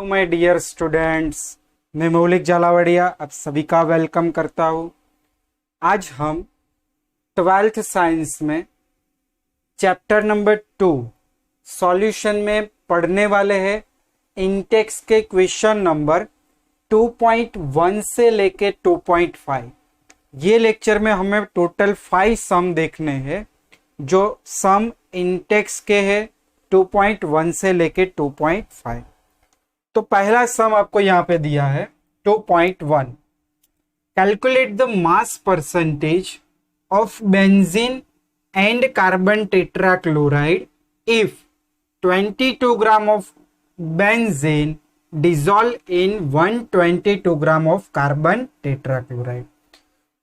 Hello my dear students, मैं मौलिक झालावाड़िया आप सभी का वेलकम करता हूँ। आज हम 12th साइंस में चैप्टर नंबर 2 सॉल्यूशन में पढ़ने वाले हैं। इंटेक्स के क्वेश्चन नंबर 2.1 से लेके 2.5। ये लेक्चर में हमें टोटल 5 सम देखने हैं जो सम इंटेक्स के हैं 2.1 से लेके 2.5। तो पहला सम आपको यहां पे दिया है 2.1। Calculate the mass percentage of benzene and carbon tetrachloride if 22 gram of benzene dissolve in 122 gram of carbon tetrachloride.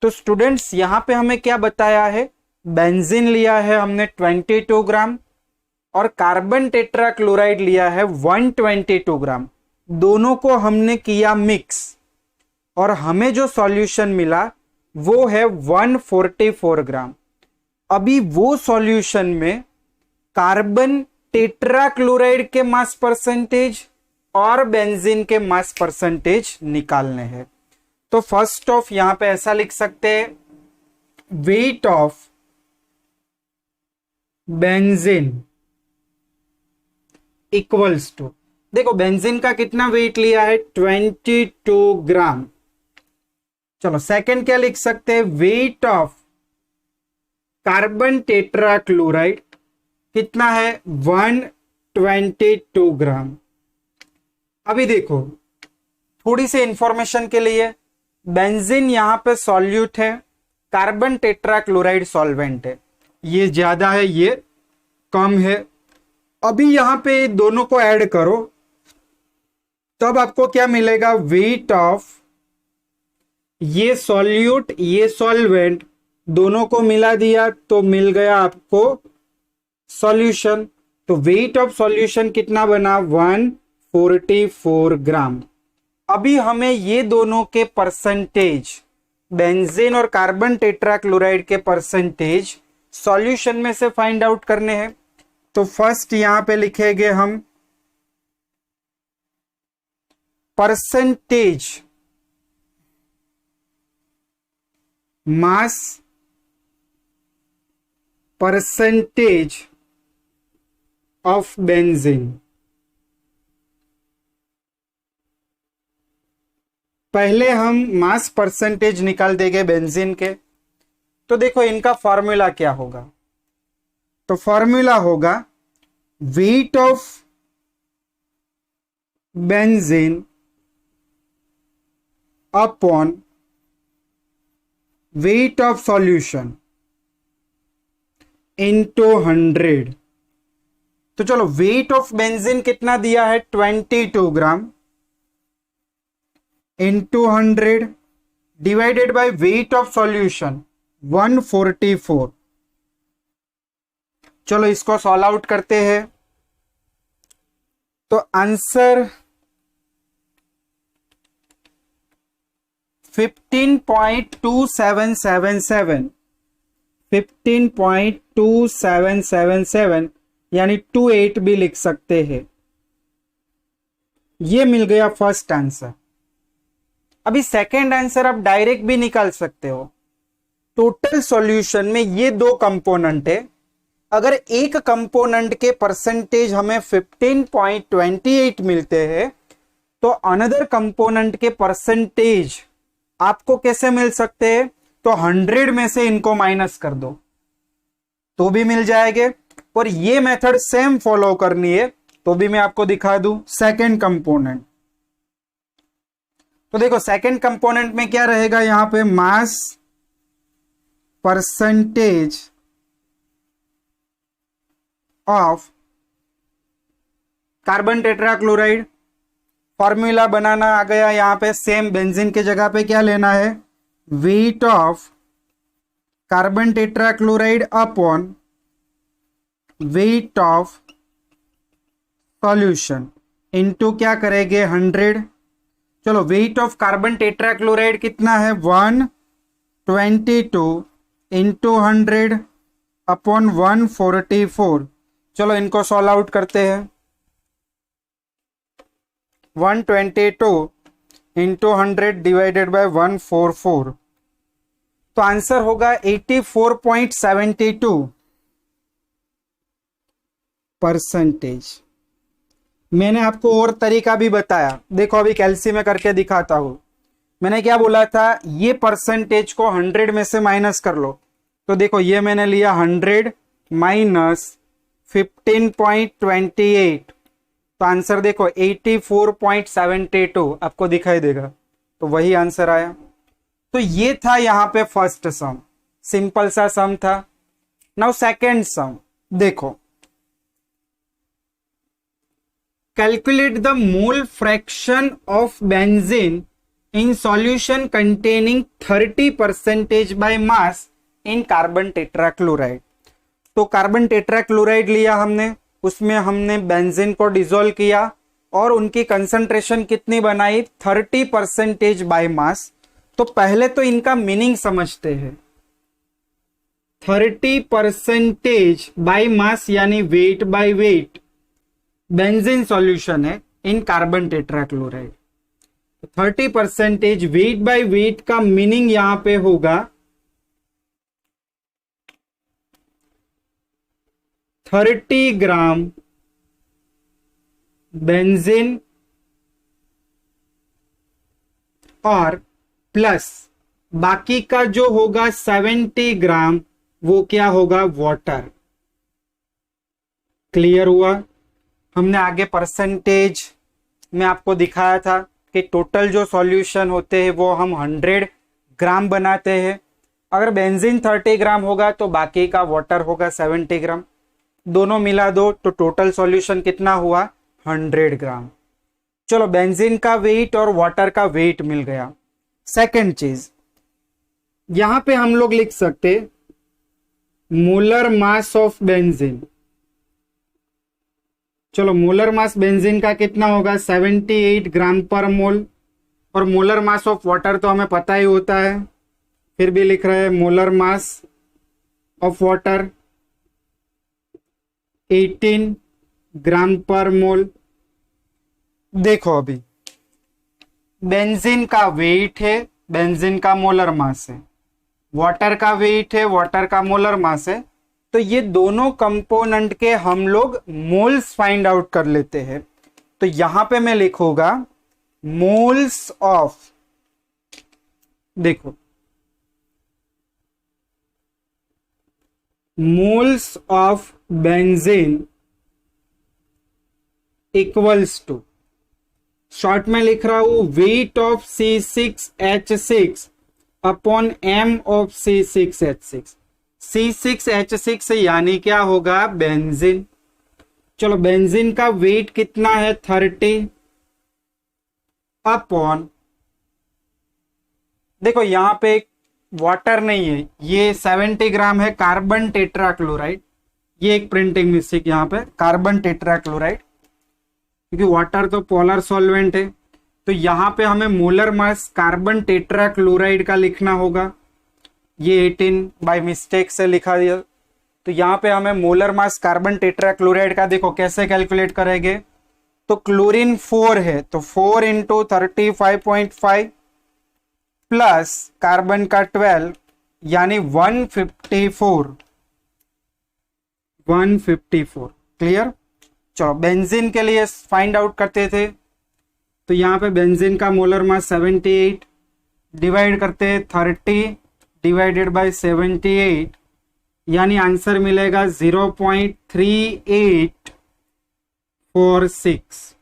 तो स्टूडेंट्स यहां पे हमें क्या बताया है, बेंजीन लिया है हमने 22 ग्राम और कार्बन टेट्राक्लोराइड लिया है 122 ग्राम। दोनों को हमने किया मिक्स और हमें जो सॉल्यूशन मिला वो है 144 ग्राम। अभी वो सॉल्यूशन में कार्बन टेट्राक्लोराइड के मास परसेंटेज और बेंजीन के मास परसेंटेज निकालने हैं। तो फर्स्ट ऑफ यहां पे ऐसा लिख सकते हैं, weight of benzene equals to, देखो बेंजीन का कितना वेट लिया है 22 ग्राम। चलो सेकंड क्या लिख सकते हैं, वेट ऑफ कार्बन टेट्राक्लोराइड कितना है 122 ग्राम। अभी देखो थोड़ी सी इंफॉर्मेशन के लिए, बेंजीन यहां पे सॉल्यूट है, कार्बन टेट्राक्लोराइड सॉल्वेंट है। ये ज्यादा है ये कम है। अभी यहां पे दोनों को ऐड करो तब आपको क्या मिलेगा, वेट ऑफ ये सॉल्यूट ये सॉल्वेंट दोनों को मिला दिया तो मिल गया आपको सॉल्यूशन। तो वेट ऑफ सॉल्यूशन कितना बना 144 ग्राम। अभी हमें ये दोनों के परसेंटेज, बेंजीन और कार्बन टेट्राक्लोराइड के परसेंटेज सॉल्यूशन में से फाइंड आउट करने हैं। तो फर्स्ट यहां पे लिखेंगे हम percentage mass percentage of benzene. पहले हम मास परसेंटेज निकाल देंगे बेंजीन के। तो देखो इनका फॉर्मूला क्या होगा, तो फॉर्मूला होगा weight of benzene upon weight of solution into 100। तो चलो वेट ऑफ बेंजीन कितना दिया है 22 gram into 100 divided by weight of solution 144। चलो इसको सॉल्व आउट करते हैं। तो आंसर 15.2777 यानी 28 भी लिख सकते हैं। ये मिल गया फर्स्ट आंसर। अभी सेकंड आंसर आप डायरेक्ट भी निकाल सकते हो। टोटल सॉल्यूशन में ये दो कंपोनेंट है, अगर एक कंपोनेंट के परसेंटेज हमें 15.28 मिलते हैं तो अनदर कंपोनेंट के परसेंटेज आपको कैसे मिल सकते हैं, तो 100 में से इनको माइनस कर दो तो भी मिल जाएंगे। और ये मेथड सेम फॉलो करनी है तो भी मैं आपको दिखा दूं। सेकंड कंपोनेंट, तो देखो सेकंड कंपोनेंट में क्या रहेगा, यहां पे mass percentage of carbon tetrachloride. Formula बनाना आ गया यहां पे, सेम बेंजीन के जगह पे क्या लेना है, wait of carbon tetrachloride upon weight of solution into क्या करेंगे 100। चलो वेट ऑफ कार्बन टेट्राक्लोराइड कितना है 122 इंटू 100 अपॉन 144। चलो इनको सॉल्व आउट करते हैं। 122 इंटू 100 डिवाइडेड बाय 144, तो आंसर होगा 84.72%। मैंने आपको और तरीका भी बताया, देखो अभी कैलसी में करके दिखाता हूं। मैंने क्या बोला था, ये परसेंटेज को 100 में से माइनस कर लो, तो देखो ये मैंने लिया 100 माइनस 15.28, तो आंसर देखो 84.72 आपको दिखाई देगा, तो वही आंसर आया। तो ये था यहां पे फर्स्ट सम, सिंपल सा सम था। नाउ सेकंड सम देखो, calculate the mole fraction of benzene in solution containing 30% by mass in carbon tetrachloride. तो कार्बन टेट्राक्लोराइड लिया हमने, उसमें हमने बेंजीन को डिसॉल्व किया और उनकी कंसंट्रेशन कितनी बनाई, 30% बाय मास। तो पहले तो इनका मीनिंग समझते हैं। 30% बाय मास यानी weight by weight benzene solution है in carbon tetrachloride. 30% weight by weight का मीनिंग यहां पे होगा 30 ग्राम बेंजीन और प्लस बाकी का जो होगा 70 ग्राम, वो क्या होगा, वाटर। क्लियर हुआ। हमने आगे परसेंटेज में आपको दिखाया था कि टोटल जो सॉल्यूशन होते हैं वो हम 100 ग्राम बनाते हैं। अगर बेंजीन 30 ग्राम होगा तो बाकी का वाटर होगा 70 ग्राम, दोनों मिला दो तो टोटल सॉल्यूशन कितना हुआ, 100 ग्राम। चलो बेंजीन का वेट और वाटर का वेट मिल गया। सेकंड चीज, यहां पे हम लोग लिख सकते मोलर मास ऑफ बेंजीन। चलो मोलर मास बेंजीन का कितना होगा, 78 ग्राम पर मोल, और मोलर मास ऑफ वाटर तो हमें पता ही होता है, फिर भी लिख रहे हैं मोलर मास ऑफ वाटर 18 ग्राम पर मोल। देखो अभी बेंजीन का वेट है, बेंजीन का मोलर मास है, वाटर का वेट है, वाटर का मोलर मास है, तो ये दोनों कंपोनेंट के हम लोग मोल्स फाइंड आउट कर लेते हैं। तो यहां पे मैं लिखूंगा मोल्स ऑफ, देखो moles of benzene equals to, short में लिख रहा हूं weight of C6H6 upon m of C6H6। C6H6 यानी क्या होगा, बेंजीन। चलो बेंजीन का वेट कितना है, 30 अपॉन, देखो यहां पे वाटर नहीं है, ये 70 ग्राम है कार्बन टेट्राक्लोराइड, ये एक प्रिंटिंग मिस्टेक यहां पे, कार्बन टेट्राक्लोराइड, क्योंकि वाटर तो पोलर सॉल्वेंट है, तो यहां पे हमें मोलर मास कार्बन टेट्राक्लोराइड का लिखना होगा। ये 18 बाय मिस्टेक से लिखा दिया, तो यहां पे हमें मोलर मास कार्बन टेट्राक्लोराइड का देखो कैसे कैलकुलेट करेंगे। तो क्लोरीन 4 है, तो 4 इंटू 35.5 प्लस कार्बन का 12 यानी 154। क्लियर। चलो बेंजीन के लिए फाइंड आउट करते थे, तो यहां पे बेंजीन का मोलर मास 78 डिवाइड करते 30 डिवाइडेड बाय 78, यानी आंसर मिलेगा 0.3846।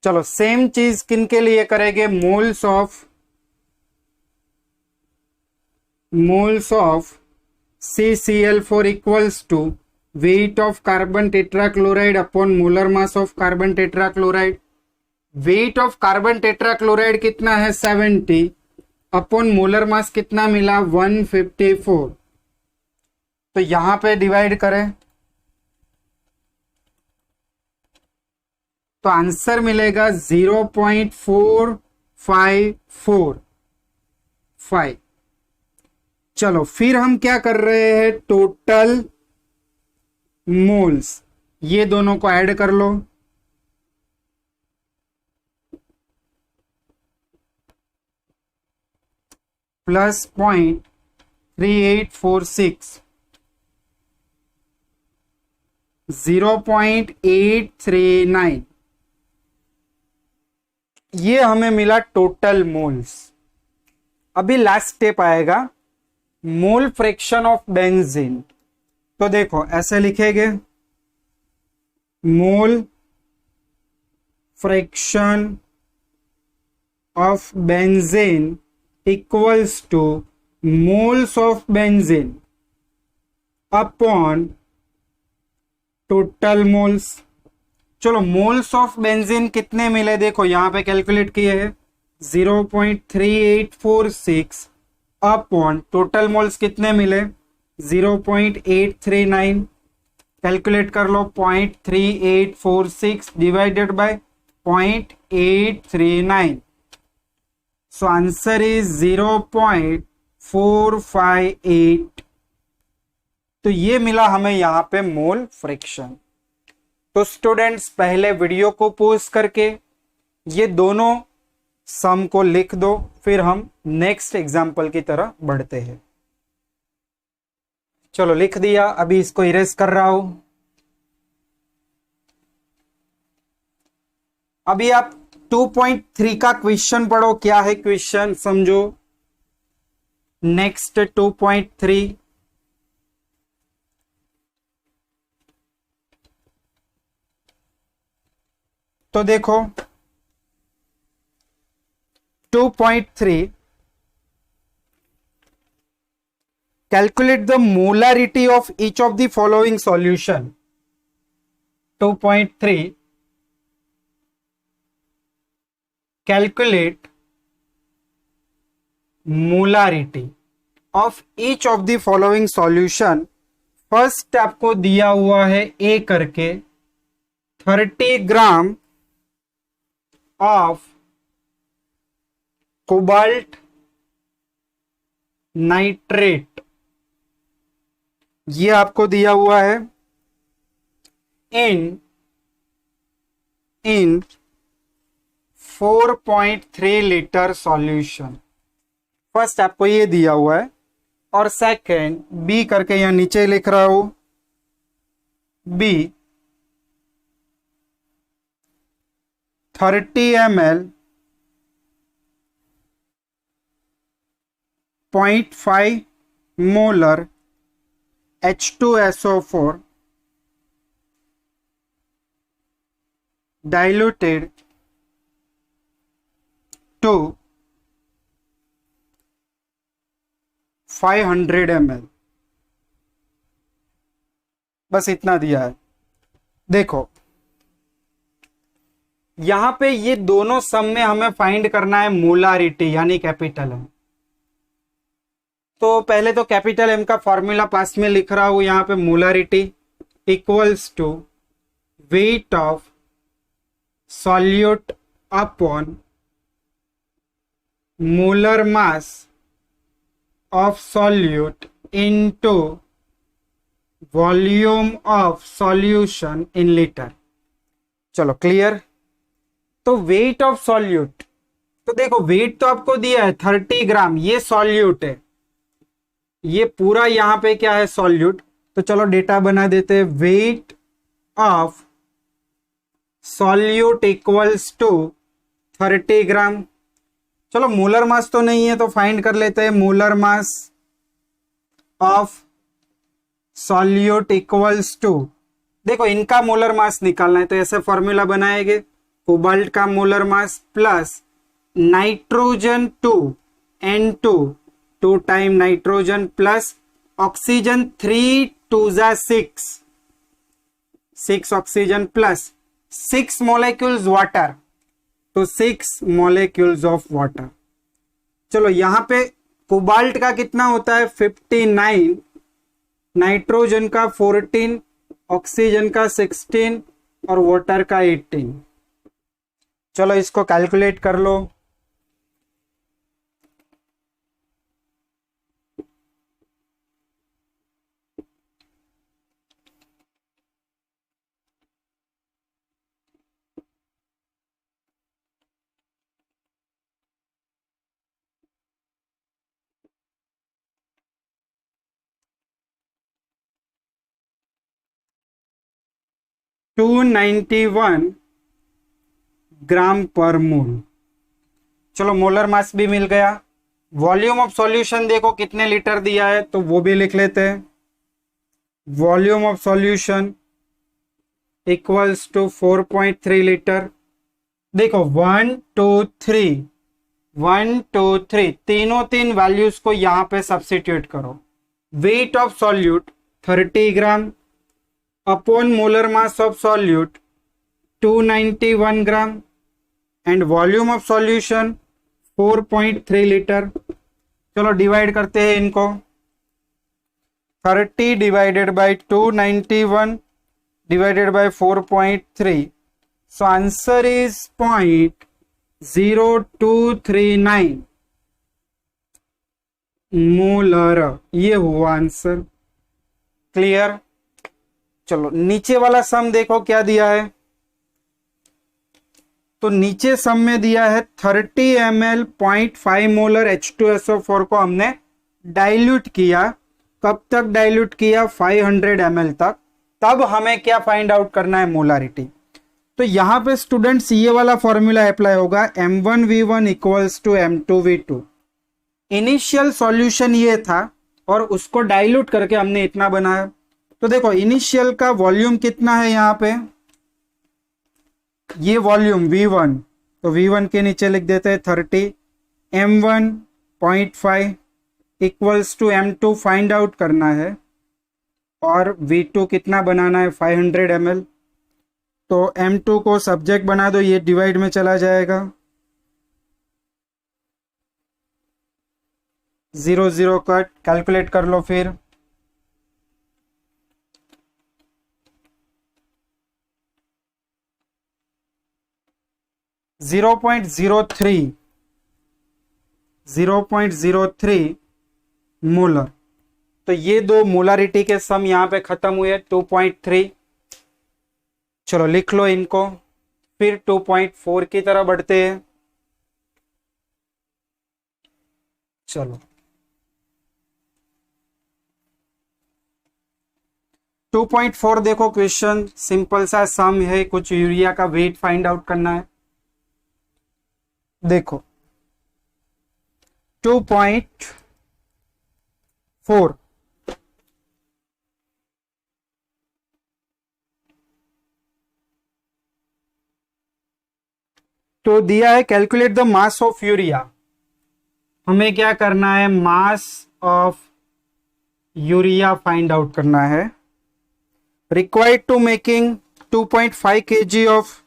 चलो सेम चीज किन के लिए करेंगे, moles of CCl4 equals to weight of carbon tetrachloride upon molar mass of carbon tetrachloride. Weight of carbon tetrachloride कितना है, 70 अपॉन मोलर मास कितना मिला, 154। तो यहां पे डिवाइड करें तो आंसर मिलेगा 0.4545। चलो फिर हम क्या कर रहे हैं, टोटल मोल्स, ये दोनों को ऐड कर लो, प्लस 0.3846, 0.839, ये हमें मिला टोटल मोल्स। अभी लास्ट स्टेप आएगा मोल फ्रैक्शन ऑफ बेंजीन। तो देखो ऐसे लिखेंगे, mole fraction of benzene equals two moles of benzene upon total moles. चलो मोल्स ऑफ बेंजीन कितने मिले, देखो यहां पे कैलकुलेट किए हैं, 0.3846 अपॉन टोटल मोल्स कितने मिले, 0.839। कैलकुलेट कर लो, 0.3846 divided by 0.839, so answer is 0.458। तो ये मिला हमें यहां पे मोल फ्रैक्शन। तो स्टूडेंट्स पहले वीडियो को पॉज करके ये दोनों सम को लिख दो, फिर हम नेक्स्ट एग्जाम्पल की तरह बढ़ते हैं। चलो लिख दिया, अभी इसको इरेज कर रहा हूं। अभी आप 2.3 का क्वेश्चन पढ़ो, क्या है क्वेश्चन समझो। नेक्स्ट 2.3, तो देखो 2.3, calculate the molarity of each of the following solution। 2.3, calculate molarity of each of the following solution। First आपको दिया हुआ है ए करके 30 ग्राम ऑफ कोबाल्ट नाइट्रेट, ये आपको दिया हुआ है इन 4.3 लीटर सॉल्यूशन। फर्स्ट आपको ये दिया हुआ है, और सेकंड बी करके यहां नीचे लिख रहा हूं, B 30 ml 0.5 molar H2SO4 diluted to 500 ml। बस इतना दिया है। देखो यहां पे ये दोनों सम में हमें फाइंड करना है मोलारिटी यानी कैपिटल एम। तो पहले तो कैपिटल एम का फॉर्मूला पास में लिख रहा हूं, यहां पे molarity equals to weight of solute upon molar mass of solute into volume of solution in litre. चलो क्लियर। तो वेट ऑफ सॉल्यूट, तो देखो वेट तो आपको दिया है 30 ग्राम, ये सॉल्यूट है, ये पूरा यहां पे क्या है सॉल्यूट। तो चलो डेटा बना देते हैं, weight of solute equals to 30 gram. चलो मोलर मास तो नहीं है तो फाइंड कर लेते हैं, molar mass of solute equals to, देखो इनका मोलर मास निकालना है तो ऐसे फॉर्मूला बनाएंगे, कोबाल्ट का molar mass plus nitrogen 2 N2 2 time nitrogen plus oxygen 3 2 जा 6 ऑक्सीजन प्लस 6 मॉलिक्यूल्स वाटर, तो 6 मॉलिक्यूल्स ऑफ वाटर। चलो यहां पे कोबाल्ट का कितना होता है 59, नाइट्रोजन का 14, ऑक्सीजन का 16 और वाटर का 18। चलो इसको कैलकुलेट कर लो। 291 ग्राम पर मोल। चलो मोलर मास भी मिल गया। वॉल्यूम ऑफ सॉल्यूशन देखो कितने लीटर दिया है, तो वो भी लिख लेते हैं। Volume of solution equals to 4.3 litre. देखो 1 2 3 1 2 3 तीनों तीन वैल्यूज को यहां पे सब्स्टिट्यूट करो। Wait of solute 30 gram upon molar mass of solute 291 gram and volume of solution 4.3 litre. चलो डिवाइड करते हैं इनको। 30 divided by 291 divided by 4.3, so answer is 0.0239 molar. ये हुआ आंसर। क्लियर। चलो नीचे वाला सम देखो क्या दिया है। तो नीचे सम में दिया है 30 ml 0.5 मोलर H2SO4 को हमने डाइल्यूट किया। कब तक डाइल्यूट किया? 500 ml तक। तब हमें क्या फाइंड आउट करना है? मोलारिटी। तो यहां पे स्टूडेंट्स ये वाला फॉर्मूला अप्लाई होगा, M1V1 equals to M2V2। Initial solution ये था और उसको डाइल्यूट करके हमने इतना बनाया। तो देखो इनिशियल का वॉल्यूम कितना है यहाँ पे, ये वॉल्यूम V1, तो V1 के नीचे लिख देते हैं 30, M1 0.5 equals to M2 find out करना है और V2 कितना बनाना है? 500 ml। तो M2 को सब्जेक्ट बना दो, ये डिवाइड में चला जाएगा, 0 0 कट। कैलकुलेट कर लो फिर। Zero point zero three molar. तो ये दो मोलारिटी के सम यहां पे खत्म हुए 2.3। चलो लिख लो इनको। फिर 2.4 की तरह बढ़ते हैं। चलो 2.4 देखो, क्वेश्चन सिंपल सा सम है, कुछ यूरिया का वेट फाइंड आउट करना है। देखो 2.4 तो दिया है calculate the mass of urea. हमें क्या करना है? Mass of urea find out करना है। Required to making 2.5 kg of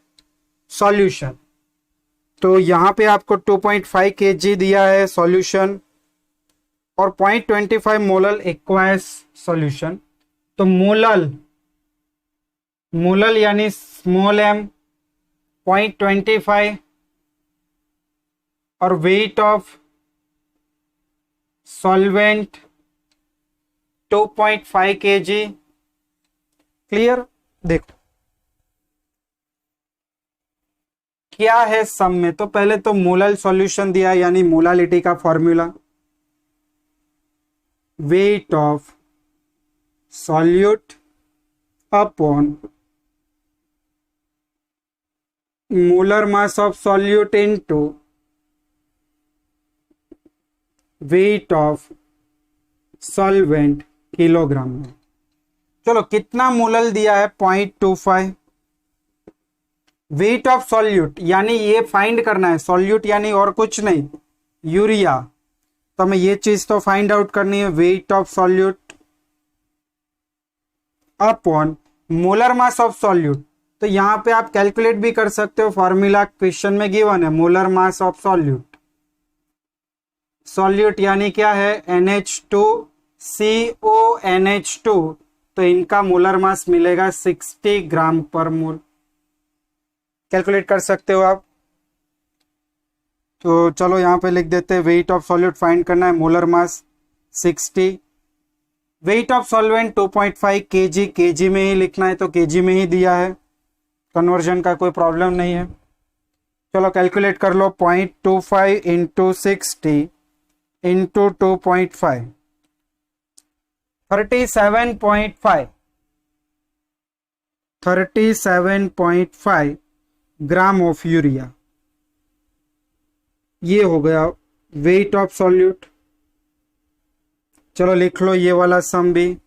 solution. तो यहां पे आपको 2.5 kg दिया है सॉल्यूशन और 0.25 मोलल एक्वायस सॉल्यूशन। तो मोलल यानी स्मॉल m 0.25 और wait of solvent 2.5 kg। Clear. देखो क्या है सम में, तो पहले तो मोलल सॉल्यूशन दिया यानी मोलालिटी का formula, wait of solute upon molar mass of solute into wait of solvent kilogram में। चलो कितना मोलल दिया है? 0.25। वेट ऑफ सॉल्यूट यानी ये फाइंड करना है, सॉल्यूट यानी और कुछ नहीं, यूरिया। तो हमें ये चीज तो फाइंड आउट करनी है, wait of solute upon molar mass of solute. तो यहां पे आप कैलकुलेट भी कर सकते हो, फॉर्मूला क्वेश्चन में गिवन है, molar mass of solute. Solute यानी क्या है? NH2CONH2। तो इनका मोलर मास मिलेगा 60 ग्राम पर मोल। कैलकुलेट कर सकते हो आप। तो चलो यहां पे लिख देते हैं, वेट ऑफ सॉल्यूट फाइंड करना है, molar mass 60, wait of solvent 2.5 kg, kg में ही लिखना है तो kg में ही दिया है, कन्वर्जन का कोई प्रॉब्लम नहीं है। चलो कैलकुलेट कर लो, 0.25 into 60 into 2.5 37.5 37.5 gram of urea. ये हो गया वेट ऑफ सॉल्यूट। चलो लिख लो ये वाला सम भी।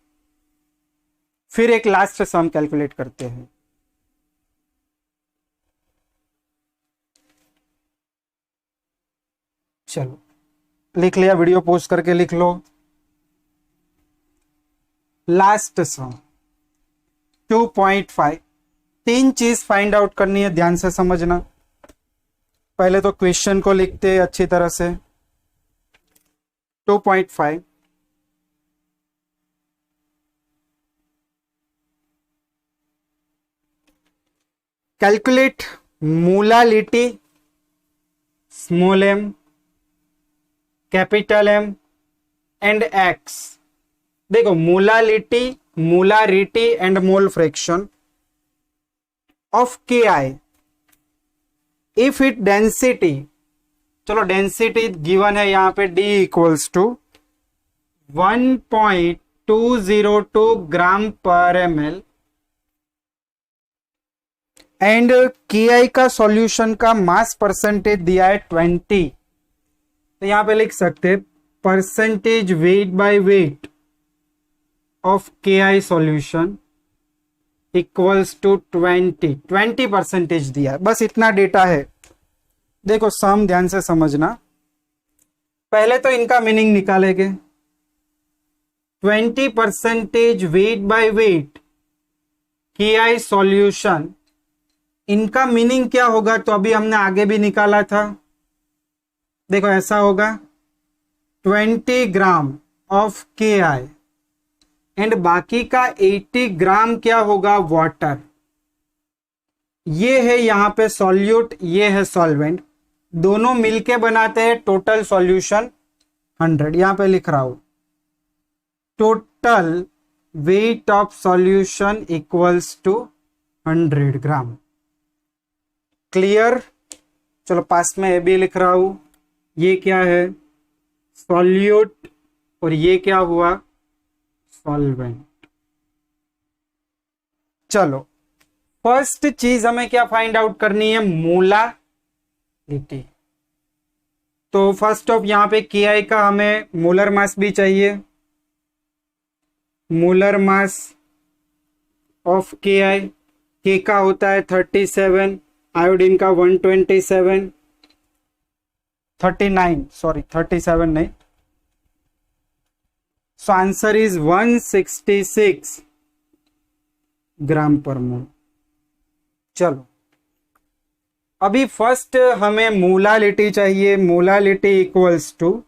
फिर एक लास्ट सम कैलकुलेट करते हैं। चलो लिख लिया, वीडियो पोस्ट करके लिख लो। लास्ट सम 2.5। तीन चीज फाइंड आउट करनी है, ध्यान से समझना। पहले तो क्वेश्चन को लिखते हैं अच्छी तरह से। 2.5 calculate molality small m capital M and x। देखो molality, molarity and mole fraction of KI if it density. चलो डेंसिटी गिवन है यहां पे D इक्वल्स टू 1.202 ग्राम पर ml एंड KI का सॉल्यूशन का मास परसेंटेज दिया है 20। तो यहां पे लिख सकते percentage weight by weight of KI solution equals to 20% दिया है। बस इतना डेटा है। देखो सम ध्यान से समझना। पहले तो इनका मीनिंग निकालेंगे। 20% wait by wait KI solution, इनका मीनिंग क्या होगा तो अभी हमने आगे भी निकाला था। देखो ऐसा होगा 20 ग्राम ऑफ KI एंड बाकी का 80 ग्राम क्या होगा वाटर। ये है यहां पे सॉल्यूट, ये है सॉल्वेंट, दोनों मिलके बनाते हैं टोटल सॉल्यूशन 100। यहां पे लिख रहा हूं total weight of solution equals to 100 gram. Clear. चलो पास में ये भी लिख रहा हूं। ये क्या है सॉल्यूट और ये क्या हुआ सॉल्वेंट। चलो फर्स्ट चीज हमें क्या फाइंड आउट करनी है मोलालिटी। तो फर्स्ट ऑफ यहां पे KI का हमें मोलर मास भी चाहिए। Molar mass of KI, K का होता है 37, आयोडीन का 127, 39 सॉरी 37 नहीं। सो आंसर इज 166 ग्राम पर मोल। चलो अभी फर्स्ट हमें मोलालिटी चाहिए। Molality equals to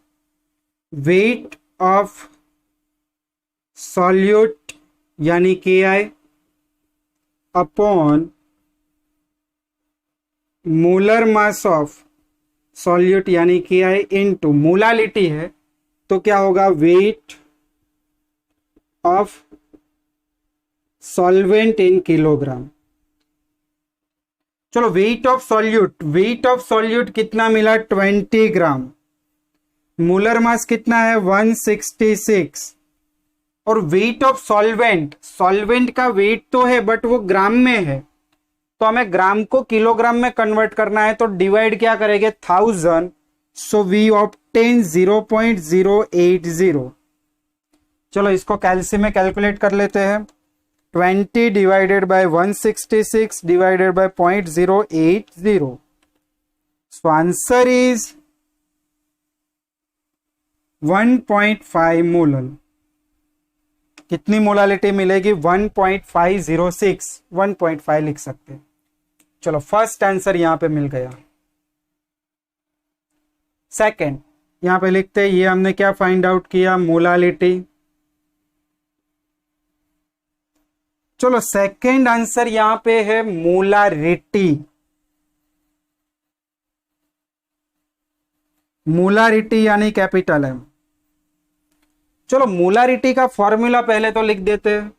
weight of solute यानी KI upon molar mass of solute यानी KI इनटू मोलालिटी है तो क्या होगा weight of solvent in kilogram. चलो weight of solute, weight of solute कितना मिला 20 ग्राम। मोलर मास कितना है 166 और वेट ऑफ सॉल्वेंट, सॉल्वेंट का वेट तो है बट वो ग्राम में है तो हमें ग्राम को किलोग्राम में कन्वर्ट करना है। तो डिवाइड क्या करेंगे 1000, सो वी ऑब्टेन 0.080। चलो इसको कैलसी में कैलकुलेट कर लेते हैं। 20 divided by 166 divided bye 0.080। So answer is 1.5 molar. कितनी मोलालिटी मिलेगी 1.506, 1.5 लिख सकते हैं। चलो फर्स्ट आंसर यहां पे मिल गया। सेकंड यहां पे लिखते हैं, ये हमने क्या फाइंड आउट किया मोलालिटी। चलो सेकंड आंसर यहां पे है मोलारिटी। मोलारिटी यानी कैपिटल M। चलो मोलारिटी का फॉर्मूला पहले तो लिख देते हैं।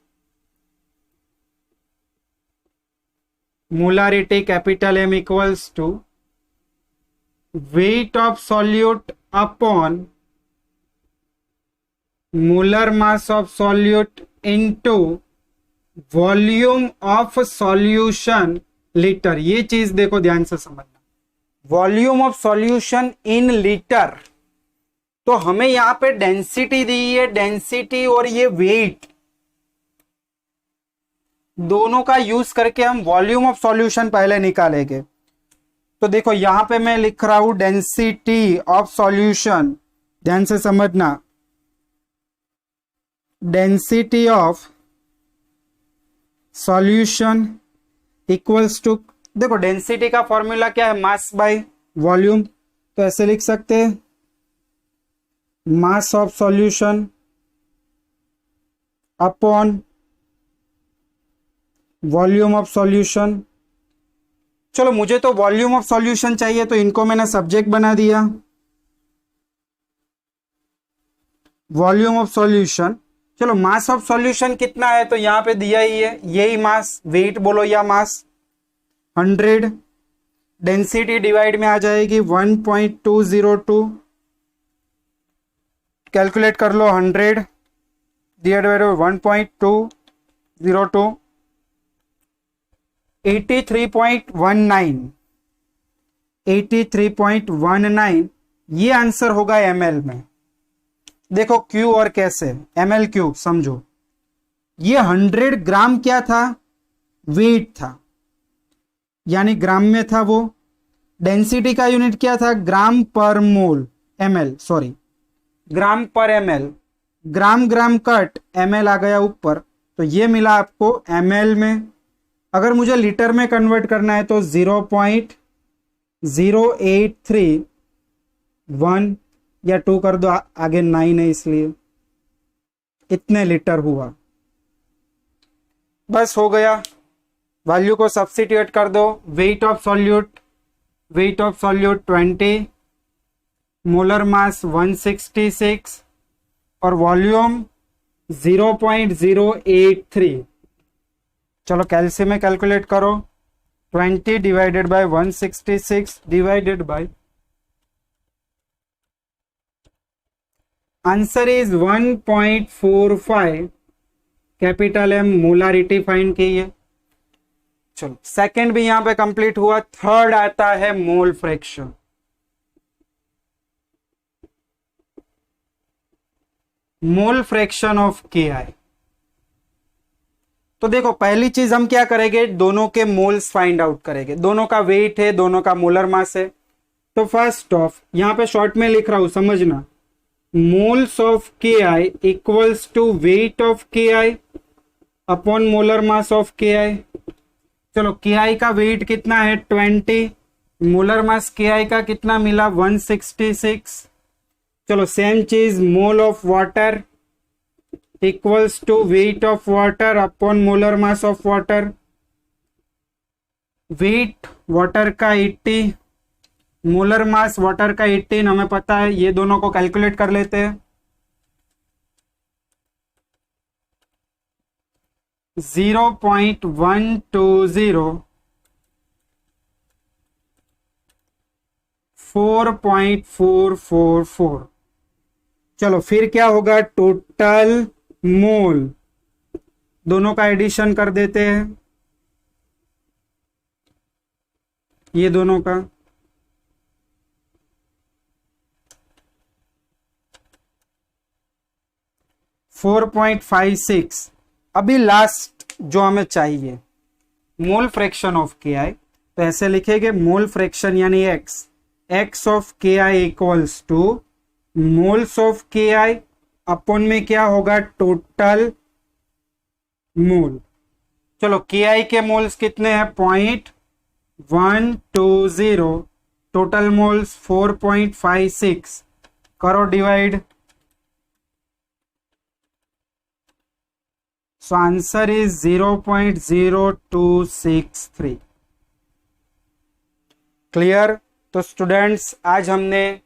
Molarity capital M equals to weight of solute upon molar mass of solute into volume of solution litre, ये चीज देखो ध्यान से समझना, volume of solution in litre. तो हमें यहां पे डेंसिटी दी है, डेंसिटी और ये वेट दोनों का यूज करके हम वॉल्यूम ऑफ सॉल्यूशन पहले निकालेंगे। तो देखो यहां पे मैं लिख रहा हूं डेंसिटी ऑफ सॉल्यूशन, ध्यान से समझना, density of solution equals to, देखो डेंसिटी का फॉर्मूला क्या है, मास बाय वॉल्यूम। तो ऐसे लिख सकते हैं mass of solution upon volume of solution. चलो मुझे तो वॉल्यूम ऑफ सॉल्यूशन चाहिए, तो इनको मैंने सब्जेक्ट बना दिया, वॉल्यूम ऑफ सॉल्यूशन। चलो मास ऑफ सॉल्यूशन कितना है, तो यहां पे दिया ही है, यही मास, वेट बोलो या मास 100, डेंसिटी डिवाइड में आ जाएगी 1.202, कैलकुलेट कर लो, 100 डिवाइड बाय 1.202, 83.19, 83.19 ये आंसर होगा ml में। देखो क्यू और कैसे, ml क्यू समझो, ये 100 ग्राम क्या था, वेट था, यानी ग्राम में था वो। डेंसिटी का यूनिट क्या था, ग्राम पर मोल, ml, सॉरी ग्राम पर ml, ग्राम ग्राम कट ml आ गया ऊपर, तो ये मिला आपको ml में। अगर मुझे लीटर में कन्वर्ट करना है तो 0.0831 या 2 कर दो, आगे 9 है इसलिए इतने लीटर हुआ, बस हो गया। वैल्यू को सब्स्टिट्यूट कर दो, wait of solute 20, molar mass 166 और वॉल्यूम 0.083। चलो कैल्शियम में कैलकुलेट करो, 20 divided by 166 divided by, answer is 1.45 capital M, molarity find की है। चलो सेकंड भी यहां पे कंप्लीट हुआ, थर्ड आता है mole fraction. Mole fraction of KI। तो देखो पहली चीज हम क्या करेंगे, दोनों के मोल्स फाइंड आउट करेंगे, दोनों का वेट है, दोनों का मोलर मास है। तो फर्स्ट ऑफ, यहां पे शॉर्ट में लिख रहा हूं समझना, moles of KI equals to weight of KI upon molar mass of KI। चलो KI का वेट कितना है 20, मोलर मास KI का कितना मिला 166। चलो सेम चीज, mole of water equals to weight of water upon molar mass of water. Weight water का 80, मोलर मास वाटर का 18, हमें पता है, ये दोनों को कैलकुलेट कर लेते हैं। 0.120 4.444। चलो फिर क्या होगा, टोटल मोल, दोनों का एडिशन कर देते हैं, ये दोनों का, .56। अभी लास्ट जो हमें चाहिए, मोल फ्रैक्शन ऑफ KI। तो ऐसे लिखेंगे, मोल फ्रैक्शन यानी x of KI equals two moles of KI upon में क्या होगा, टोटल मोल। चलो KI के मोल्स कितने हैं 0.120, टोटल मोल्स 4.56, करो divide. So answer is 0.0263। Clear. तो स्टूडेंट्स आज हमने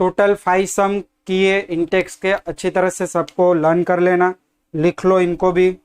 टोटल 5 सम किए इनटेक्स के, अच्छी तरह से सबको लर्न कर लेना, लिख लो इनको भी।